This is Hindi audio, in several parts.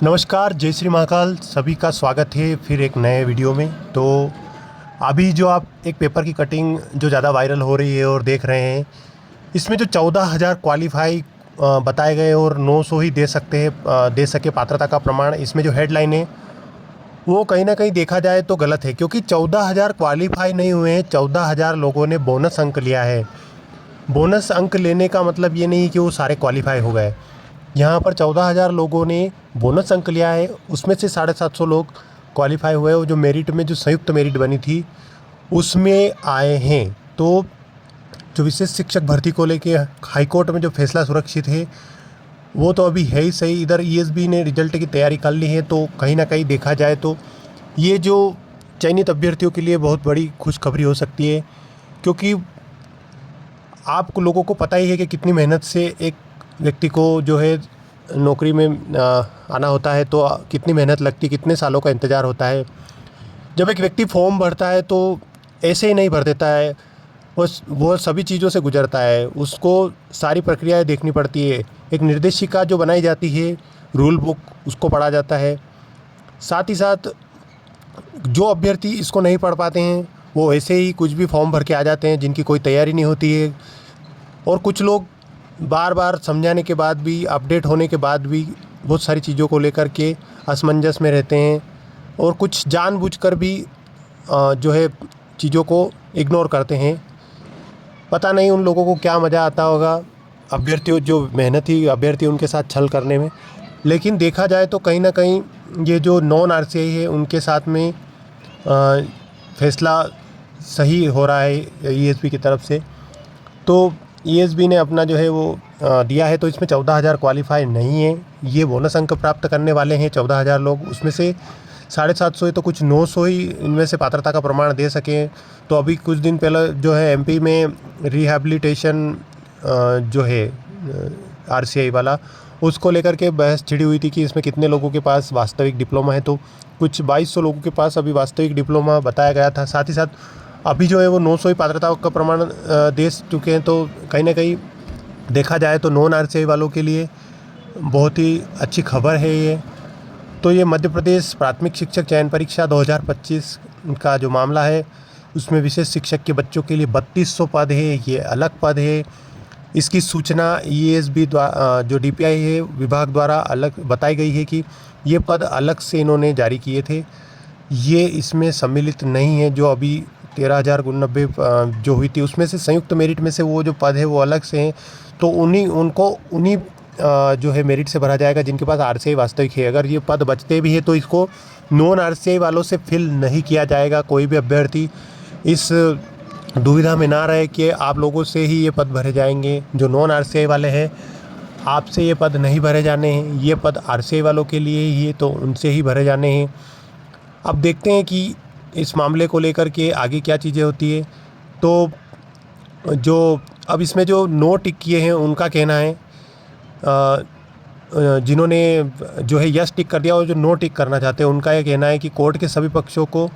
नमस्कार, जय श्री महाकाल। सभी का स्वागत है फिर एक नए वीडियो में। तो अभी जो आप एक पेपर की कटिंग जो ज़्यादा वायरल हो रही है और देख रहे हैं, इसमें जो 14,000 क्वालिफाई बताए गए और 900 ही दे सकते हैं, दे सके पात्रता का प्रमाण। इसमें जो हेडलाइन है वो कहीं ना कहीं देखा जाए तो गलत है, क्योंकि 14,000 क्वालिफाई नहीं हुए हैं, 14,000 लोगों ने बोनस अंक लिया है। बोनस अंक लेने का मतलब ये नहीं कि वो सारे क्वालिफाई हो गए। यहाँ पर 14,000 लोगों ने बोनस अंक लिया है, उसमें से 750 लोग क्वालिफाई हुए और जो मेरिट में जो संयुक्त मेरिट बनी थी उसमें आए हैं। तो जो विशेष शिक्षक भर्ती को लेके हाईकोर्ट में जो फैसला सुरक्षित है वो तो अभी है ही सही। इधर ईएसबी ने रिजल्ट की तैयारी कर ली है, तो कहीं ना कहीं देखा जाए तो ये जो चयनित अभ्यर्थियों के लिए बहुत बड़ी खुशखबरी हो सकती है, क्योंकि आप लोगों को पता ही है कि कितनी मेहनत से एक व्यक्ति को जो है नौकरी में आना होता है, तो कितनी मेहनत लगती है, कितने सालों का इंतज़ार होता है। जब एक व्यक्ति फॉर्म भरता है तो ऐसे ही नहीं भर देता है, वो सभी चीज़ों से गुजरता है, उसको सारी प्रक्रियाएं देखनी पड़ती है। एक निर्देशिका जो बनाई जाती है, रूल बुक, उसको पढ़ा जाता है। साथ ही साथ जो अभ्यर्थी इसको नहीं पढ़ पाते हैं वो ऐसे ही कुछ भी फॉर्म भर के आ जाते हैं, जिनकी कोई तैयारी नहीं होती है। और कुछ लोग बार बार समझाने के बाद भी, अपडेट होने के बाद भी बहुत सारी चीज़ों को लेकर के असमंजस में रहते हैं, और कुछ जानबूझकर भी जो है चीज़ों को इग्नोर करते हैं। पता नहीं उन लोगों को क्या मज़ा आता होगा, अभ्यर्थियों जो मेहनती अभ्यर्थी उनके साथ छल करने में। लेकिन देखा जाए तो कहीं ना कहीं ये जो नॉन आरसीआई है उनके साथ में फैसला सही हो रहा है ईएसबी की तरफ से। तो ईएसबी ने अपना जो है वो दिया है। तो इसमें 14,000 क्वालिफाई नहीं है, ये बोनस अंक प्राप्त करने वाले हैं 14,000 लोग। उसमें से 750 है, तो कुछ 900 ही इनमें से पात्रता का प्रमाण दे सकें। तो अभी कुछ दिन पहले जो है एमपी में रिहैबिलिटेशन जो है आरसीआई वाला, उसको लेकर के बहस छिड़ी हुई थी कि इसमें कितने लोगों के पास वास्तविक डिप्लोमा है। तो कुछ 2200 लोगों के पास अभी वास्तविक डिप्लोमा बताया गया था। साथ ही साथ अभी जो है वो 900 ही पात्रता का प्रमाण दे चुके हैं। तो कहीं ना कहीं देखा जाए तो नॉन आरसीआई वालों के लिए बहुत ही अच्छी खबर है ये। तो ये मध्य प्रदेश प्राथमिक शिक्षक चयन परीक्षा 2025 का जो मामला है, उसमें विशेष शिक्षक के बच्चों के लिए 3200 पद है, ये अलग पद है। इसकी सूचना ईएसबी जो डीपीआई है विभाग द्वारा अलग बताई गई है कि ये पद अलग से इन्होंने जारी किए थे, ये इसमें सम्मिलित नहीं है। जो अभी 13,090 जो हुई थी उसमें से संयुक्त मेरिट में से वो जो पद है वो अलग से हैं। तो उन्हीं जो है मेरिट से भरा जाएगा जिनके पास आरसीआई वास्तविक है। अगर ये पद बचते भी है तो इसको नॉन आरसीआई वालों से फिल नहीं किया जाएगा। कोई भी अभ्यर्थी इस दुविधा में ना रहे कि आप लोगों से ही ये पद भरे जाएंगे। जो नॉन आरसीआई वाले हैं, आपसे ये पद नहीं भरे जाने हैं, ये पद आरसीआई वालों के लिए ही है, तो उनसे ही भरे जाने हैं। अब देखते हैं कि इस मामले को लेकर के आगे क्या चीज़ें होती है। तो जो अब इसमें जो नो टिक किए हैं उनका कहना है, जिन्होंने जो है यस टिक कर दिया और जो नो टिक करना चाहते हैं उनका ये कहना है कि कोर्ट के सभी पक्षों को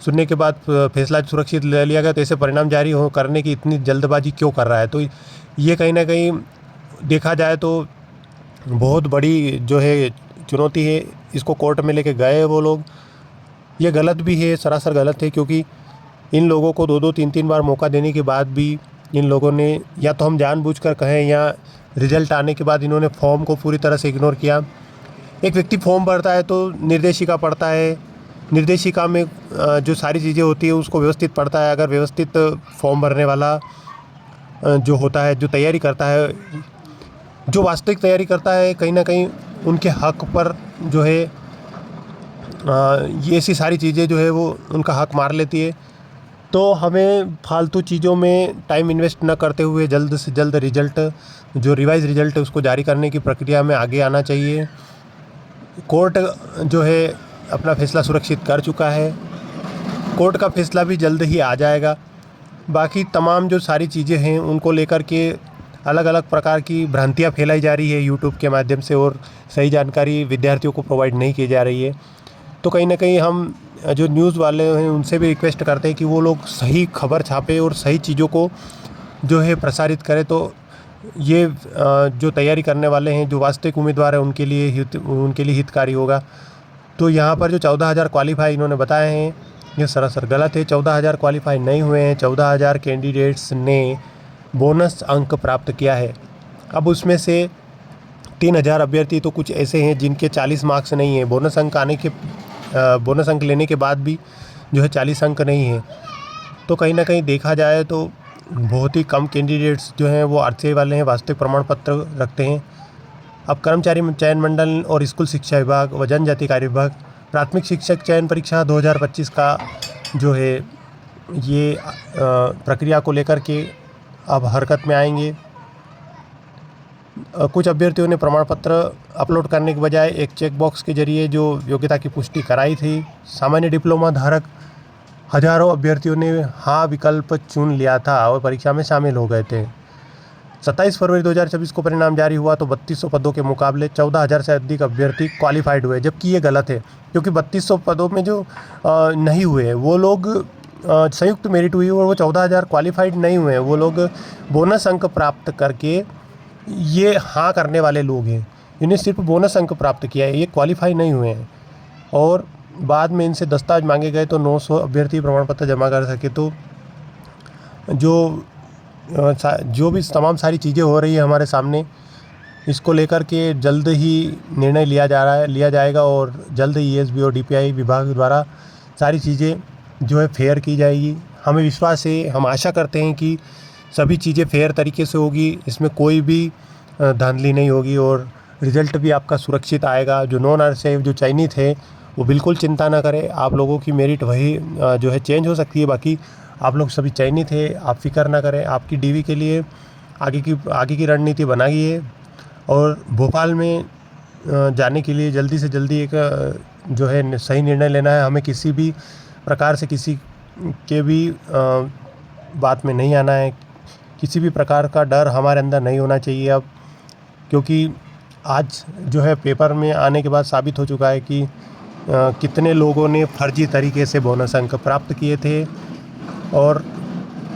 सुनने के बाद फैसला सुरक्षित ले लिया गया, तो ऐसे परिणाम जारी हो करने की इतनी जल्दबाजी क्यों कर रहा है। तो ये कहीं ना कहीं देखा जाए तो बहुत बड़ी जो है चुनौती है। इसको कोर्ट में लेके गए वो लोग, ये गलत भी है, सरासर गलत है, क्योंकि इन लोगों को 2-2, 3-3 बार मौका देने के बाद भी इन लोगों ने, या तो हम जानबूझकर कहें या रिजल्ट आने के बाद इन्होंने फॉर्म को पूरी तरह से इग्नोर किया। एक व्यक्ति फॉर्म भरता है तो निर्देशिका पढ़ता है, निर्देशिका में जो सारी चीज़ें होती है उसको व्यवस्थित पढ़ता है। अगर व्यवस्थित फॉर्म भरने वाला जो होता है, जो तैयारी करता है, जो वास्तविक तैयारी करता है, कहीं ना कहीं उनके हक पर जो है ये ऐसी सारी चीज़ें जो है वो उनका हक मार लेती है। तो हमें फालतू चीज़ों में टाइम इन्वेस्ट न करते हुए जल्द से जल्द रिजल्ट, जो रिवाइज रिजल्ट है, उसको जारी करने की प्रक्रिया में आगे आना चाहिए। कोर्ट जो है अपना फैसला सुरक्षित कर चुका है, कोर्ट का फैसला भी जल्द ही आ जाएगा। बाकी तमाम जो सारी चीज़ें हैं उनको लेकर के अलग अलग प्रकार की भ्रांतियाँ फैलाई जा रही है यूट्यूब के माध्यम से, और सही जानकारी विद्यार्थियों को प्रोवाइड नहीं की जा रही है। तो कहीं ना कहीं हम जो न्यूज़ वाले हैं उनसे भी रिक्वेस्ट करते हैं कि वो लोग सही खबर छापे और सही चीज़ों को जो है प्रसारित करें। तो ये जो तैयारी करने वाले हैं, जो वास्तविक उम्मीदवार हैं, उनके लिए हितकारी होगा। तो यहाँ पर जो 14,000 क्वालिफाई इन्होंने बताए हैं, ये सरासर गलत है। 14,000 क्वालिफाई नहीं हुए हैं। 14,000 कैंडिडेट्स ने बोनस अंक प्राप्त किया है। अब उसमें से 3,000 अभ्यर्थी तो कुछ ऐसे हैं जिनके 40 मार्क्स नहीं हैं। बोनस अंक लेने के बाद भी जो है 40 अंक नहीं है। तो कहीं ना कहीं देखा जाए तो बहुत ही कम कैंडिडेट्स जो हैं वो RTI वाले हैं, वास्तविक प्रमाण पत्र रखते हैं। अब कर्मचारी चयन मंडल और स्कूल शिक्षा विभाग व जनजाति कार्य विभाग प्राथमिक शिक्षक चयन परीक्षा 2025 का जो है ये प्रक्रिया को लेकर के अब हरकत में आएंगे। कुछ अभ्यर्थियों ने प्रमाण पत्र अपलोड करने के बजाय एक चेक बॉक्स के जरिए जो योग्यता की पुष्टि कराई थी। सामान्य डिप्लोमा धारक हजारों अभ्यर्थियों ने हाँ विकल्प चुन लिया था और परीक्षा में शामिल हो गए थे। 27 फरवरी 2024 को परिणाम जारी हुआ तो 3200 पदों के मुकाबले 14,000 से अधिक अभ्यर्थी क्वालिफाइड हुए, जबकि ये गलत है, क्योंकि 3200 पदों में जो नहीं हुए वो लोग संयुक्त मेरिट हुई और वो 14,000 क्वालिफाइड नहीं हुए। वो लोग बोनस अंक प्राप्त करके ये हाँ करने वाले लोग हैं, इन्हें सिर्फ बोनस अंक प्राप्त किया है, ये क्वालिफाई नहीं हुए हैं। और बाद में इनसे दस्तावेज मांगे गए तो 900 अभ्यर्थी प्रमाण पत्र जमा कर सके। तो जो भी तमाम सारी चीज़ें हो रही है हमारे सामने, इसको लेकर के जल्द ही निर्णय लिया जाएगा और जल्द ही ESB और DPI विभाग द्वारा सारी चीज़ें जो है फेयर की जाएगी। हमें विश्वास है, हम आशा करते हैं कि सभी चीज़ें फेयर तरीके से होगी, इसमें कोई भी धांधली नहीं होगी और रिज़ल्ट भी आपका सुरक्षित आएगा। जो नॉन RTI जो चयनित है वो बिल्कुल चिंता ना करें, आप लोगों की मेरिट वही जो है चेंज हो सकती है, बाकी आप लोग सभी चयनित है, आप फिक्र ना करें। आपकी DV के लिए आगे की रणनीति बनाई है और भोपाल में जाने के लिए जल्दी से जल्दी एक जो है सही निर्णय लेना है। हमें किसी भी प्रकार से किसी के भी बात में नहीं आना है, किसी भी प्रकार का डर हमारे अंदर नहीं होना चाहिए अब, क्योंकि आज जो है पेपर में आने के बाद साबित हो चुका है कि कितने लोगों ने फर्जी तरीके से बोनस अंक प्राप्त किए थे और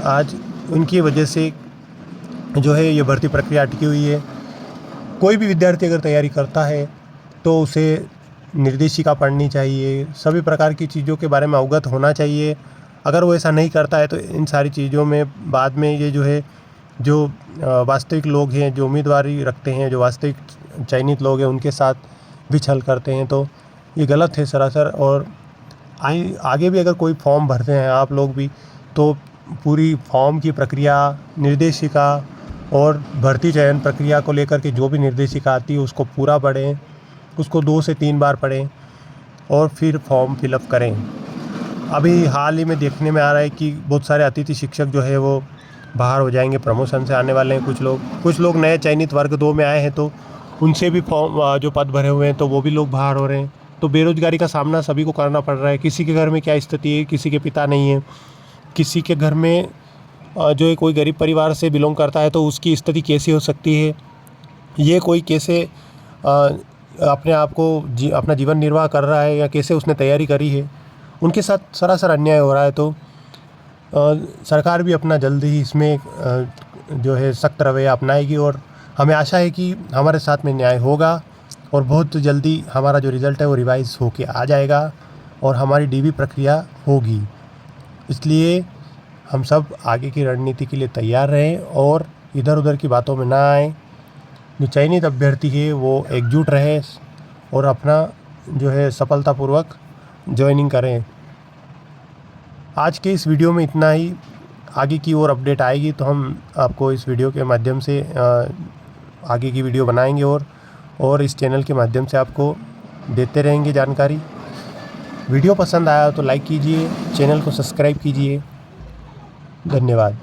आज उनकी वजह से जो है ये भर्ती प्रक्रिया अटकी हुई है। कोई भी विद्यार्थी अगर तैयारी करता है तो उसे निर्देशिका पढ़नी चाहिए, सभी प्रकार की चीज़ों के बारे में अवगत होना चाहिए। अगर वो ऐसा नहीं करता है तो इन सारी चीज़ों में बाद में ये जो वास्तविक लोग हैं, जो उम्मीदवारी रखते हैं, जो वास्तविक चयनित लोग हैं, उनके साथ भी छल करते हैं। तो ये गलत है सरासर। और आगे भी अगर कोई फॉर्म भरते हैं आप लोग भी, तो पूरी फॉर्म की प्रक्रिया, निर्देशिका और भर्ती चयन प्रक्रिया को लेकर के जो भी निर्देशिका आती है उसको पूरा पढ़ें, उसको 2 से 3 बार पढ़ें और फिर फॉर्म फिलअप करें। अभी हाल ही में देखने में आ रहा है कि बहुत सारे अतिथि शिक्षक जो है वो बाहर हो जाएंगे, प्रमोशन से आने वाले हैं कुछ लोग नए चयनित वर्ग 2 में आए हैं, तो उनसे भी फॉर्म जो पद भरे हुए हैं तो वो भी लोग बाहर हो रहे हैं। तो बेरोज़गारी का सामना सभी को करना पड़ रहा है। किसी के घर में क्या स्थिति है, किसी के पिता नहीं है, किसी के घर में जो है कोई गरीब परिवार से बिलोंग करता है तो उसकी स्थिति कैसी हो सकती है, ये कोई कैसे अपने आप को अपना जीवन निर्वाह कर रहा है या कैसे उसने तैयारी करी है, उनके साथ सरासर अन्याय हो रहा है। तो सरकार भी अपना जल्द ही इसमें जो है सख्त रवैया अपनाएगी और हमें आशा है कि हमारे साथ में न्याय होगा और बहुत जल्दी हमारा जो रिज़ल्ट है वो रिवाइज़ होके आ जाएगा और हमारी DV प्रक्रिया होगी। इसलिए हम सब आगे की रणनीति के लिए तैयार रहें और इधर उधर की बातों में ना आएँ। जो चयनित अभ्यर्थी है वो एकजुट रहे और अपना जो है सफलतापूर्वक ज्वाइनिंग करें। आज के इस वीडियो में इतना ही। आगे की और अपडेट आएगी तो हम आपको इस वीडियो के माध्यम से आगे की वीडियो बनाएंगे और इस चैनल के माध्यम से आपको देते रहेंगे जानकारी। वीडियो पसंद आया तो लाइक कीजिए, चैनल को सब्सक्राइब कीजिए। धन्यवाद।